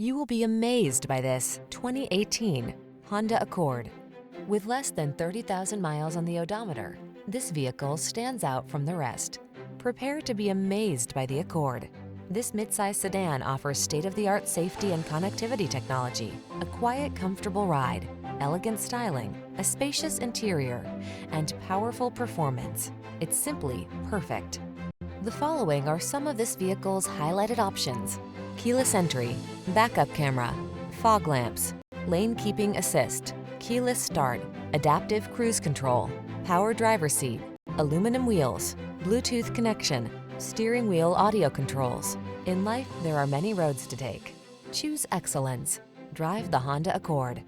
You will be amazed by this 2018 Honda Accord. With less than 30,000 miles on the odometer, this vehicle stands out from the rest. Prepare to be amazed by the Accord. This midsize sedan offers state-of-the-art safety and connectivity technology, a quiet, comfortable ride, elegant styling, a spacious interior, and powerful performance. It's simply perfect. The following are some of this vehicle's highlighted options: keyless entry, backup camera, fog lamps, lane keeping assist, keyless start, adaptive cruise control, power driver seat, aluminum wheels, Bluetooth connection, steering wheel audio controls. In life, there are many roads to take. Choose excellence. Drive the Honda Accord.